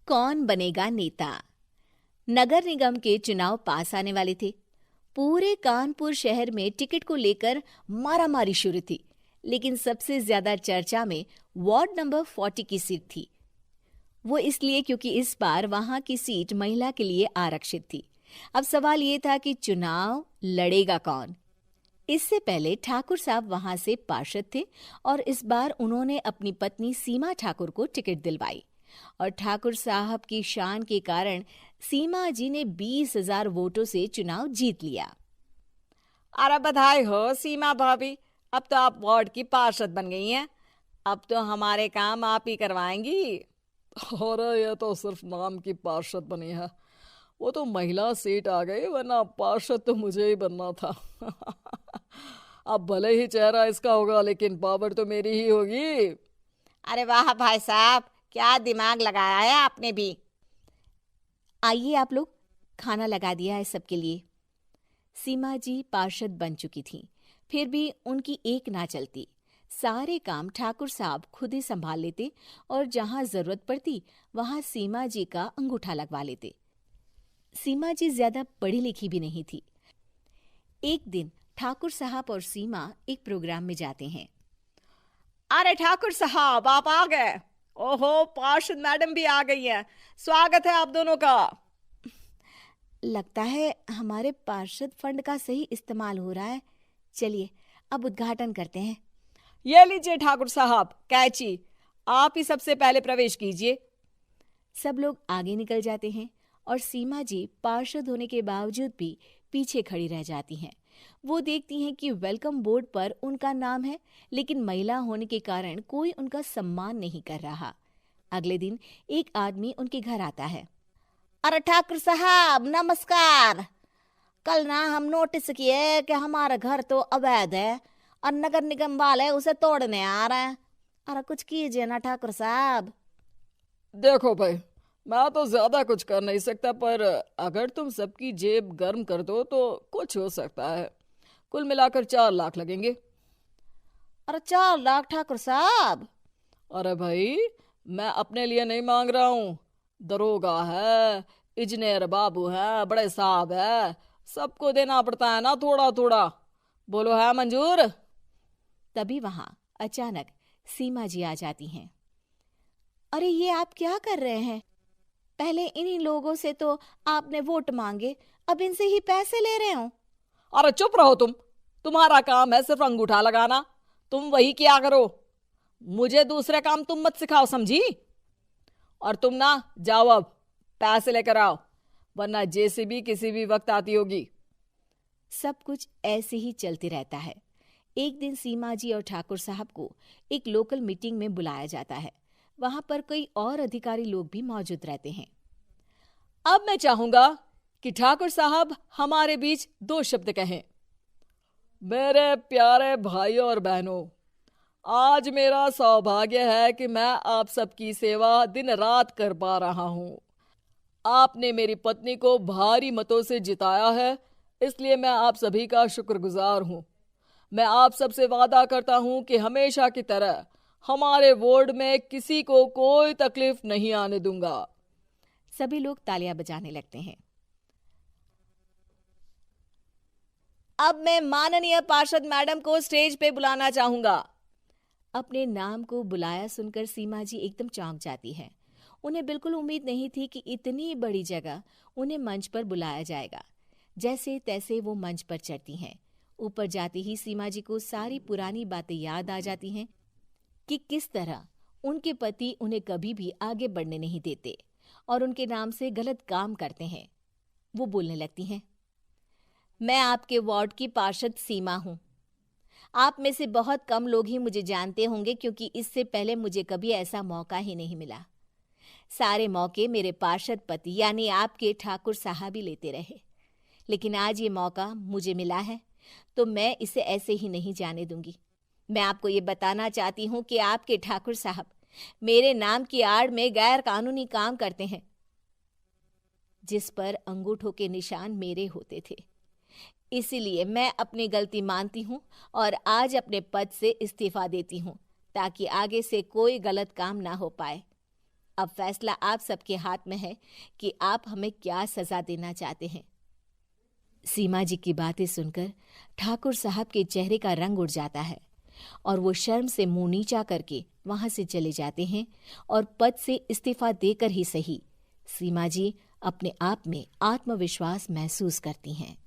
कौन बनेगा नेता। नगर निगम के चुनाव पास आने वाले थे। पूरे कानपुर शहर में टिकट को लेकर मारामारी शुरू थी, लेकिन सबसे ज्यादा चर्चा में वार्ड नंबर 40 की सीट थी। वो इसलिए क्योंकि इस बार वहां की सीट महिला के लिए आरक्षित थी। अब सवाल ये था कि चुनाव लड़ेगा कौन। इससे पहले ठाकुर साहब वहां से पार्षद थे और इस बार उन्होंने अपनी पत्नी सीमा ठाकुर को टिकट दिलवाई और ठाकुर साहब की शान के कारण सीमा जी ने 20,000 वोटों से चुनाव जीत लिया। अरे बधाई हो सीमा भाभी, अब तो आप वार्ड की पार्षद बन गई हैं। अब तो हमारे काम आप ही करवाएंगी। अरे ये तो सिर्फ नाम की पार्षद बनी है, वो तो महिला सीट आ गई, वरना पार्षद तो मुझे ही बनना था। अब भले ही चेहरा इसका होगा, लेकिन पावर तो मेरी ही होगी। अरे वाह भाई साहब, क्या दिमाग लगाया है आपने भी। आइए आप लोग, खाना लगा दिया है सबके लिए। सीमा जी पार्षद बन चुकी थीं, फिर भी उनकी एक ना चलती। सारे काम ठाकुर साहब खुद ही संभाल लेते और जहां जरूरत पड़ती वहां सीमा जी का अंगूठा लगवा लेते। सीमा जी ज्यादा पढ़ी लिखी भी नहीं थी। एक दिन ठाकुर साहब और सीमा एक प्रोग्राम में जाते हैं। अरे ठाकुर साहब, आप आ गए। ओहो, पार्षद मैडम भी आ गई हैं। स्वागत है आप दोनों का। लगता है हमारे पार्षद फंड का सही इस्तेमाल हो रहा है। चलिए अब उद्घाटन करते हैं। ये लीजिए ठाकुर साहब कैची, आप ही सबसे पहले प्रवेश कीजिए। सब लोग आगे निकल जाते हैं और सीमा जी पार्षद होने के बावजूद भी पीछे खड़ी रह जाती हैं। वो देखती हैं कि वेलकम बोर्ड पर उनका नाम है, लेकिन महिला होने के कारण कोई उनका सम्मान नहीं कर रहा। अगले दिन एक आदमी उनके घर आता है। अरे ठाकुर साहब नमस्कार। कल ना हम नोटिस किए कि हमारा घर तो अवैध है और नगर निगम वाले उसे तोड़ने आ रहे हैं। अरे कुछ कीजिए ना ठाकुर साहब। देखो भाई, मैं तो ज्यादा कुछ कर नहीं सकता, पर अगर तुम सबकी जेब गर्म कर दो तो कुछ हो सकता है। कुल मिलाकर 4 लाख लगेंगे। अरे 4 लाख ठाकुर साहब? अरे भाई, मैं अपने लिए नहीं मांग रहा हूँ। दरोगा है, इंजीनियर बाबू है, बड़े साहब है, सबको देना पड़ता है ना थोड़ा थोड़ा। बोलो है मंजूर? तभी वहां अचानक सीमा जी आ जाती हैं। अरे ये आप क्या कर रहे हैं? पहले इन्हीं लोगों से तो आपने वोट मांगे, अब इनसे ही पैसे ले रहे हो। अरे चुप रहो तुम, तुम्हारा काम है सिर्फ अंगूठा लगाना, तुम वही किया करो। मुझे दूसरे काम तुम मत सिखाओ, समझी? और तुम ना जाओ, अब पैसे लेकर आओ, वरना जेसीबी किसी भी वक्त आती होगी। सब कुछ ऐसे ही चलते रहता है। एक दिन सीमा जी और ठाकुर साहब को एक लोकल मीटिंग में बुलाया जाता है। वहां पर कई और अधिकारी लोग भी मौजूद रहते हैं। अब मैं चाहूंगा कि ठाकुर साहब हमारे बीच 2 शब्द कहें। मेरे प्यारे भाइयों और बहनों, आज मेरा सौभाग्य है कि मैं आप सबकी सेवा दिन रात कर पा रहा हूं। आपने मेरी पत्नी को भारी मतों से जिताया है, इसलिए मैं आप सभी का शुक्रगुजार हूं। मैं आप सबसे वादा करता हूं कि हमेशा की तरह हमारे वार्ड में किसी को कोई तकलीफ नहीं आने दूंगा। सभी लोग तालियां बजाने लगते हैं। अब मैं माननीय पार्षद मैडम को स्टेज पे बुलाना चाहूंगा। अपने नाम को बुलाया सुनकर सीमा जी एकदम चौंक जाती है। उन्हें बिल्कुल उम्मीद नहीं थी कि इतनी बड़ी जगह उन्हें मंच पर बुलाया जाएगा। जैसे तैसे वो मंच पर चढ़ती हैं। ऊपर जाते ही सीमा जी को सारी पुरानी बातें याद आ जाती हैं कि किस तरह उनके पति उन्हें कभी भी आगे बढ़ने नहीं देते और उनके नाम से गलत काम करते हैं। वो बोलने लगती हैं। मैं आपके वार्ड की पार्षद सीमा हूं। आप में से बहुत कम लोग ही मुझे जानते होंगे, क्योंकि इससे पहले मुझे कभी ऐसा मौका ही नहीं मिला। सारे मौके मेरे पार्षद पति यानी आपके ठाकुर साहब ही लेते रहे, लेकिन आज ये मौका मुझे मिला है तो मैं इसे ऐसे ही नहीं जाने दूंगी। मैं आपको ये बताना चाहती हूँ कि आपके ठाकुर साहब मेरे नाम की आड़ में गैर कानूनी काम करते हैं, जिस पर अंगूठों के निशान मेरे होते थे। इसीलिए मैं अपनी गलती मानती हूँ और आज अपने पद से इस्तीफा देती हूँ, ताकि आगे से कोई गलत काम ना हो पाए। अब फैसला आप सबके हाथ में है कि आप हमें क्या सजा देना चाहते हैं। सीमा जी की बातें सुनकर ठाकुर साहब के चेहरे का रंग उड़ जाता है और वो शर्म से मुंह नीचा करके वहां से चले जाते हैं और पद से इस्तीफा देकर ही सही सीमा जी अपने आप में आत्मविश्वास महसूस करती हैं।